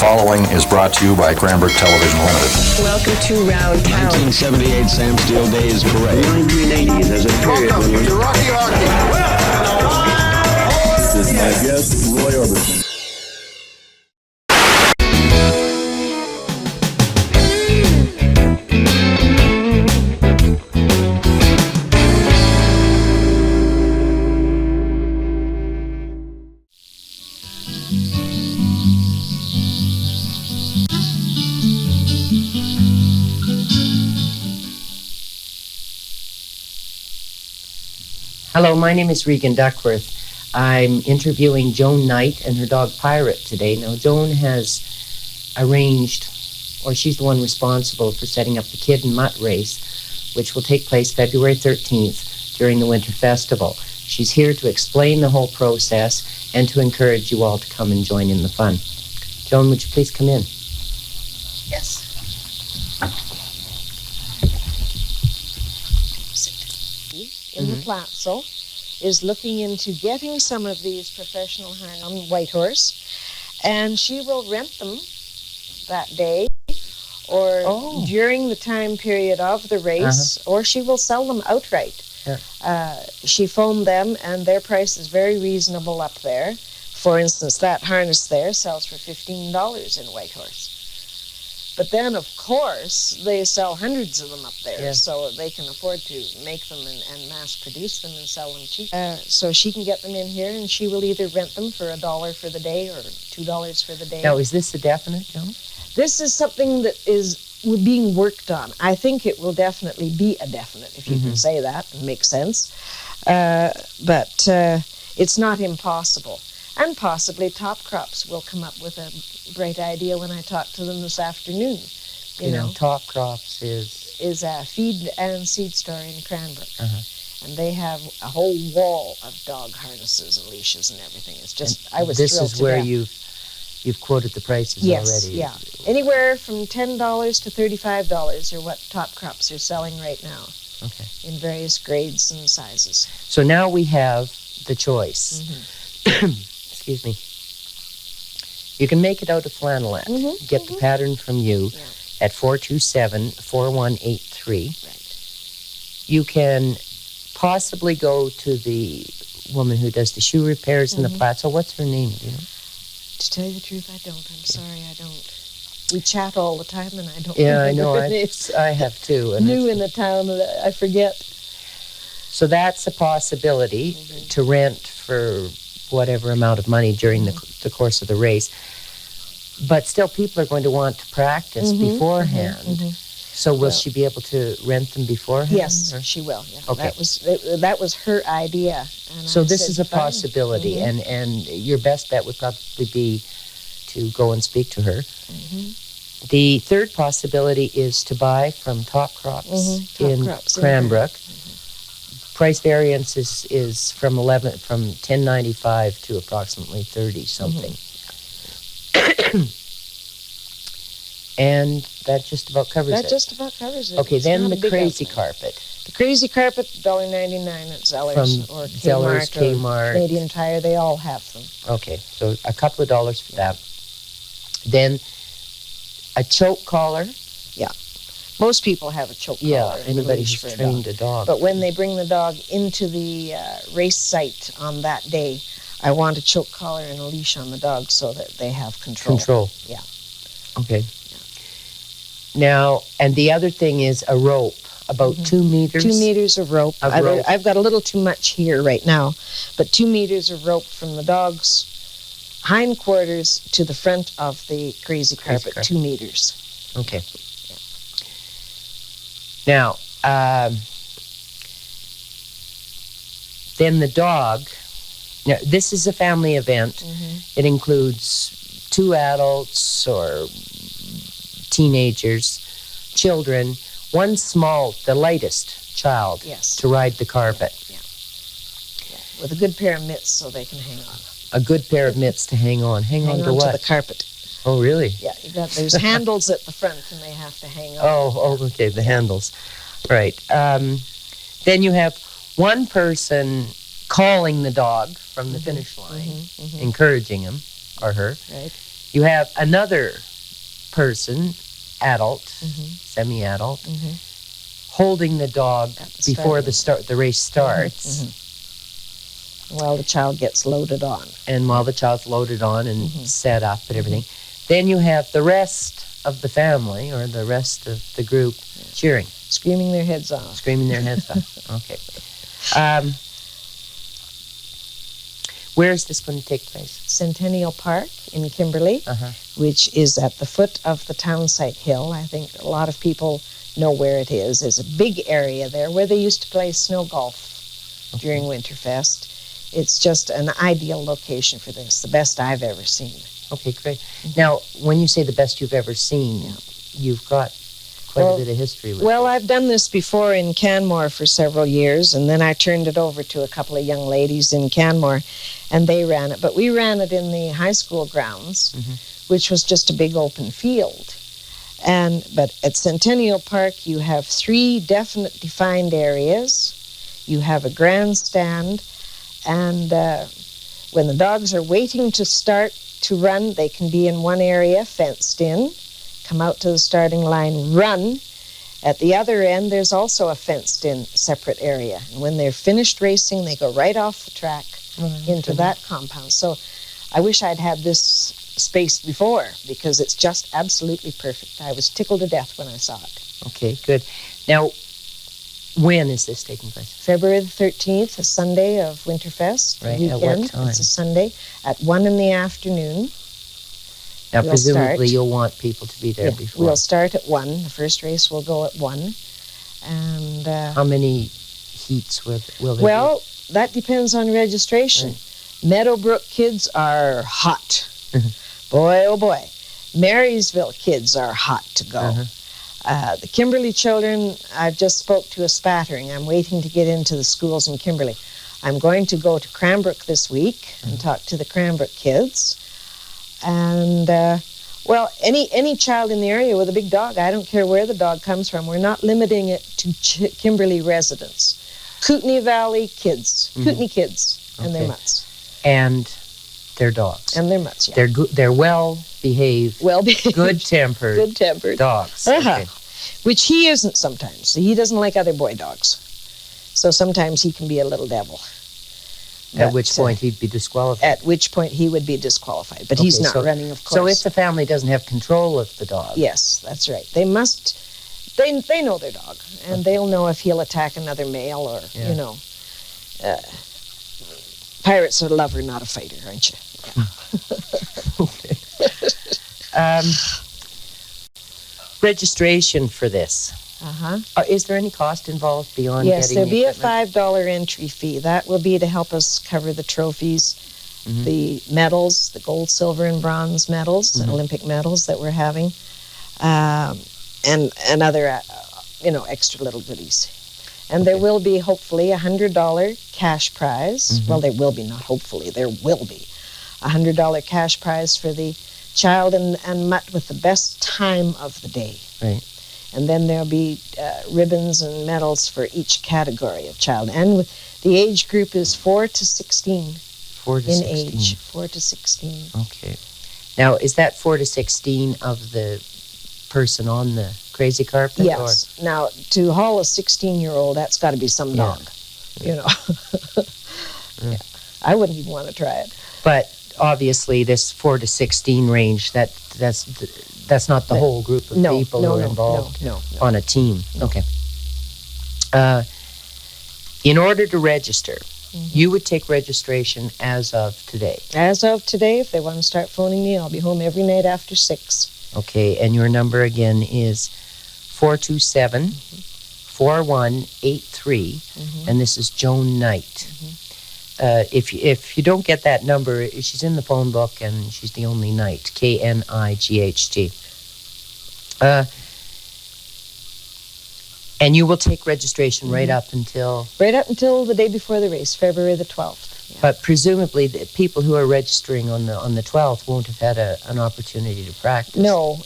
following is brought to you by Cranbrook Television Limited. Welcome to Round Town. 1978 Sam Steele Days Parade. 1980, there's a period. Welcome to Rocky Horror. This is my guest, Roy Orbison. Hello, my name is Regan Duckworth. I'm interviewing Joan Knight and her dog Pirate today. Now, Joan has arranged, or she's the one responsible for setting up the Kid and Mutt Race, which will take place February 13th during the Winter Festival. She's here to explain the whole process and to encourage you all to come and join in the fun. Joan, would you please come in? Yes. In the Plateau is looking into getting some of these professional harness on White Horse, and she will rent them that day or during the time period of the race, or she will sell them outright. She phoned them, and their price is very reasonable up there. For instance, that harness there sells for $15 in White Horse. But then, of course, they sell hundreds of them up there, so they can afford to make them and mass-produce them and sell them cheap. So she can get them in here, and she will either rent them for $1 for the day or $2 for the day. Now, is this a definite, Joan? This is something that is being worked on. I think it will definitely be a definite, if you can say that. It makes sense. But it's not impossible. And possibly Top Crops will come up with a great idea when I talk to them this afternoon. You know, Top Crops is a feed and seed store in Cranbrook. And they have a whole wall of dog harnesses and leashes and everything. It's just, I was thrilled to death. This is where you've quoted the prices already. Yes, yeah. Anywhere from $10 to $35 are what Top Crops are selling right now. Okay. In various grades and sizes. So now we have the choice. Excuse me. You can make it out of flannelette. Get the pattern from you at 427-4183. Right. You can possibly go to the woman who does the shoe repairs in the Plateau. What's her name, do you know? To tell you the truth, I don't. I'm sorry, I don't. We chat all the time, and I don't. Yeah, I know. I have too. And new in the town, I forget. So that's a possibility to rent for whatever amount of money during the course of the race. But still, people are going to want to practice beforehand. So will she be able to rent them beforehand? Yes, she will. Yeah. Okay. That was her idea. And so this is a possibility, and your best bet would probably be to go and speak to her. The third possibility is to buy from Top Crops in Cranbrook. Price variance is from $10.95 to approximately $30 something. And that just about covers it. That just about covers it. Okay, then the Crazy Carpet. The Crazy Carpet, $1.99 at Zellers from or Zellers, Kmart, Canadian Tire. They all have them. Okay, so a couple of dollars for that. Then a choke collar. Yeah. Most people have a choke collar. Yeah, anybody who's trained a dog. But when they bring the dog into the race site on that day, I want a choke collar and a leash on the dog so that they have control. Yeah. Okay. Now, and the other thing is a rope, about 2 meters. 2 meters of rope. I've got a little too much here right now, but 2 meters of rope from the dog's hindquarters to the front of the Crazy Carpet, 2 meters. Okay. Now, then the dog, now this is a family event. It includes 2 adults or teenagers, children, 1 small, the lightest child to ride the carpet. With a good pair of mitts so they can hang on. A good pair of mitts to hang on. Hang on to what? To the carpet. Oh, really? Yeah, there's handles at the front and they have to hang on. Oh, okay, the handles. Right. Then you have 1 person calling the dog from the finish line, encouraging him or her. Right. You have another person, adult, semi-adult, holding the dog before the race starts. While the child gets loaded on. And while the child's loaded on and set up and everything. Then you have the rest of the family or the rest of the group cheering. Screaming their heads off. Screaming their heads off. Okay. Where is this going to take place? Centennial Park in Kimberley, which is at the foot of the town site hill. I think a lot of people know where it is. There's a big area there where they used to play snow golf during Winterfest. It's just an ideal location for this, the best I've ever seen. Okay, great. Now, when you say the best you've ever seen, you've got quite a bit of history with it. I've done this before in Canmore for several years, and then I turned it over to a couple of young ladies in Canmore, and they ran it. But we ran it in the high school grounds, which was just a big open field. But at Centennial Park, you have 3 definite defined areas. You have a grandstand, and when the dogs are waiting to start to run, they can be in one area, fenced in, come out to the starting line, run. At the other end, there's also a fenced-in separate area. And when they're finished racing, they go right off the track into that compound. So I wish I'd had this space before, because it's just absolutely perfect. I was tickled to death when I saw it. Okay, good. Now, when is this taking place? February the 13th, a Sunday of Winterfest. Right, weekend. at what time? It's a Sunday at 1 in the afternoon. Now, presumably you'll want people to be there before. We'll start at 1. The first race will go at 1. And how many heats will there be? Well, that depends on registration. Right. Meadowbrook kids are hot. Boy, oh boy. Marysville kids are hot to go. The Kimberley children, I've just spoke to a spattering. I'm waiting to get into the schools in Kimberley. I'm going to go to Cranbrook this week and talk to the Cranbrook kids. And, any child in the area with a big dog, I don't care where the dog comes from. We're not limiting it to Kimberley residents. Kootenay Valley kids, Kootenay kids, and their mutts. And their dogs. And their mutts, yeah. They're well-behaved, good-tempered, dogs. Okay. Which he isn't sometimes. He doesn't like other boy dogs. So sometimes he can be a little devil. At which point he'd be disqualified. At which point he would be disqualified. But he's not running, of course. So if the family doesn't have control of the dog. Yes, that's right. They must, they know their dog. And they'll know if he'll attack another male or, pirates are a lover, not a fighter, aren't you? Yeah. Registration for this. Is there any cost involved beyond yes, getting the Yes, there'll be a $5 entry fee. That will be to help us cover the trophies, the medals, the gold, silver, and bronze medals, Olympic medals that we're having, and other, extra little goodies. And there will be, hopefully, a $100 cash prize. Well, there will be, not hopefully, there will be a $100 cash prize for the child and mutt with the best time of the day. Right. And then there'll be ribbons and medals for each category of child. And the age group is 4 to 16. 4 to 16. Age. 4 to 16. Okay. Now, is that 4 to 16 of the person on the crazy carpet? Yes. Or? Now, to haul a 16-year-old, that's got to be some dog. Yeah. I wouldn't even want to try it. But obviously, this 4 to 16 range, that's not the whole group of people who are involved on a team. No. Okay. In order to register, you would take registration as of today. As of today, if they want to start phoning me, I'll be home every night after 6. Okay, and your number again is 427-4183, and this is Joan Knight. If you don't get that number, she's in the phone book, and she's the only Knight, K-N-I-G-H-T. And you will take registration right up until... Right up until the day before the race, February the 12th. Yeah. But presumably the people who are registering on the 12th won't have had an opportunity to practice. No.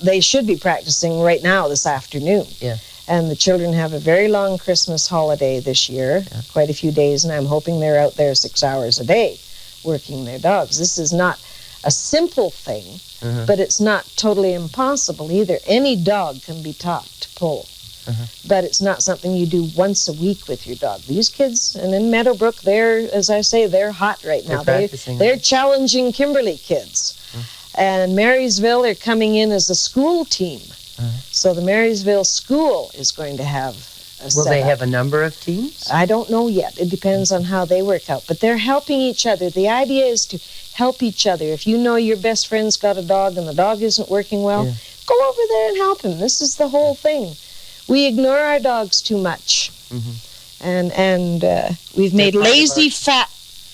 They should be practicing right now this afternoon. Yeah. And the children have a very long Christmas holiday this year, quite a few days, and I'm hoping they're out there 6 hours a day working their dogs. This is not a simple thing, but it's not totally impossible either. Any dog can be taught to pull, but it's not something you do once a week with your dog. These kids, and in Meadowbrook, they're, as I say, they're hot right now. They're challenging Kimberley kids. And Marysville, they're coming in as a school team. So the Marysville school is going to have a Will they have a number of teams? I don't know yet. It depends on how they work out. But they're helping each other. The idea is to help each other. If you know your best friend's got a dog and the dog isn't working well, go over there and help him. This is the whole thing. We ignore our dogs too much. And we've made lazy, fat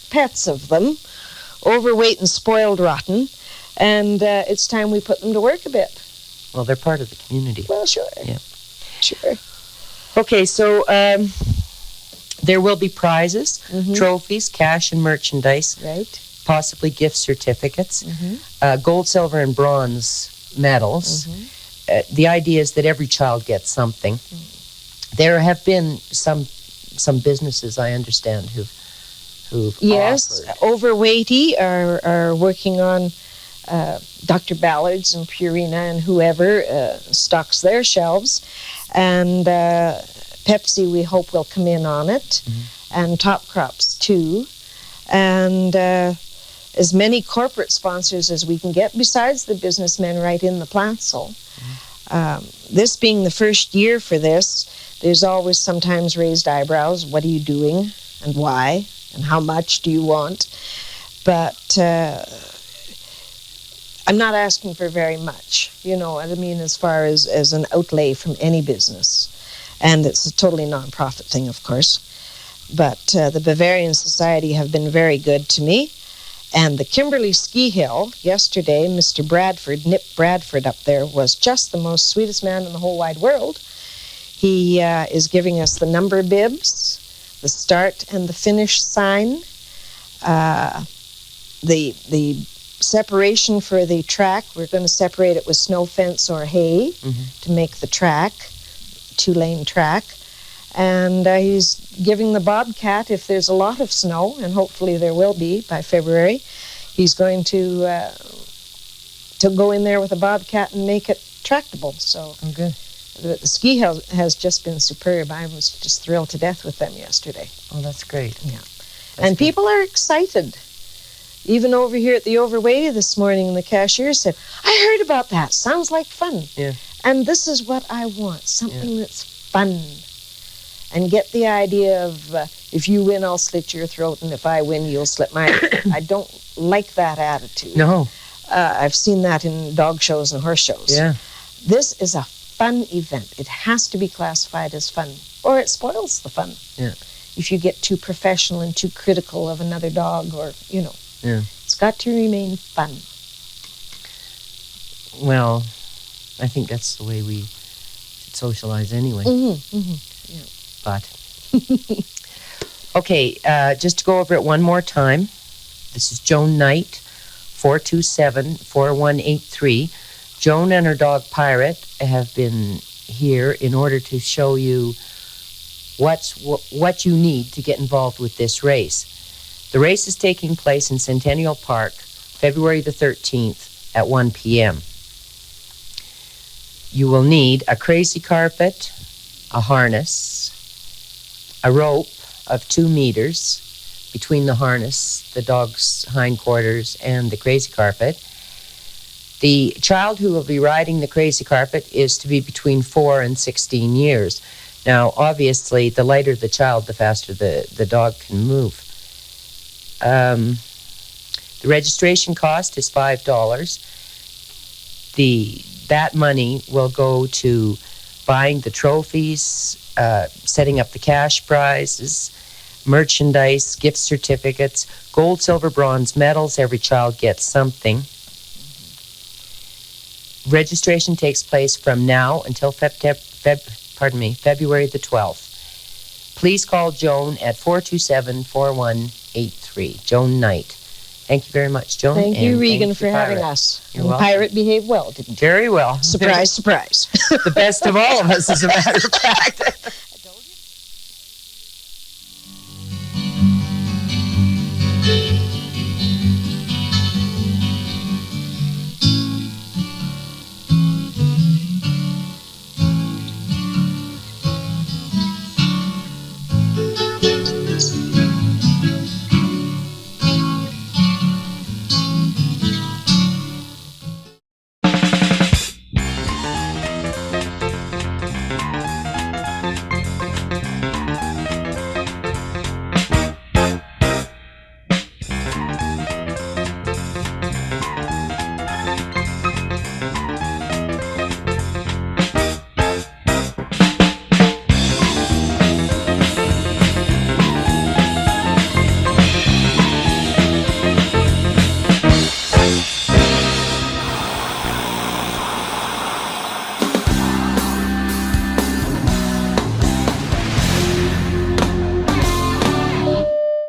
pets of them, overweight and spoiled rotten. And it's time we put them to work a bit. Well, they're part of the community. Well, sure. Yeah. Sure. Okay, so there will be prizes, trophies, cash and merchandise, possibly gift certificates, gold, silver, and bronze medals. The idea is that every child gets something. There have been some businesses, I understand, who've yes, offered. Overweighty are working on Dr. Ballard's and Purina and whoever stocks their shelves. And Pepsi, we hope, will come in on it. And Top Crops, too. And as many corporate sponsors as we can get, besides the businessmen right in the Plancel. This being the first year for this, there's always sometimes raised eyebrows. What are you doing? And why? And how much do you want? But I'm not asking for very much, you know what I mean, as far as an outlay from any business. And it's a totally non-profit thing, of course. But the Bavarian Society have been very good to me. And the Kimberley Ski Hill, yesterday, Mr. Bradford, Nip Bradford up there, was just the most sweetest man in the whole wide world. He is giving us the number bibs, the start and the finish sign, the separation for the track. We're going to separate it with snow fence or hay to make the track, 2-lane track. And he's giving the Bobcat, if there's a lot of snow, and hopefully there will be by February, he's going to go in there with a Bobcat and make it tractable. So the ski hill has just been superb. I was just thrilled to death with them yesterday. Oh, that's great. Yeah. And people are excited. Even over here at the Overweighty this morning, the cashier said, I heard about that. Sounds like fun. Yeah. And this is what I want, something that's fun. And get the idea of, if you win, I'll slit your throat, and if I win, you'll slit mine. I don't like that attitude. No. I've seen that in dog shows and horse shows. Yeah. This is a fun event. It has to be classified as fun, or it spoils the fun. Yeah. If you get too professional and too critical of another dog, or, you know. Yeah. It's got to remain fun. Well, I think that's the way we should socialize anyway. Yeah. But, okay, just to go over it one more time. This is Joan Knight, 427-4183. Joan and her dog Pirate have been here in order to show you what you need to get involved with this race. The race is taking place in Centennial Park, February the 13th at 1 p.m. You will need a crazy carpet, a harness, a rope of 2 meters between the harness, the dog's hindquarters, and the crazy carpet. The child who will be riding the crazy carpet is to be between 4 and 16 years. Now, obviously, the lighter the child, the faster the dog can move. The registration cost is $5. That money will go to buying the trophies, setting up the cash prizes, merchandise, gift certificates, gold, silver, bronze medals. Every child gets something. Registration takes place from now until February the 12th. Please call Joan at 427-4183. Joan Knight. Thank you very much, Joan. Thank you, Regan, for having us. You're welcome. Pirate behaved well, didn't you? Very well. Surprise, surprise. The best of all of us, as a matter of fact.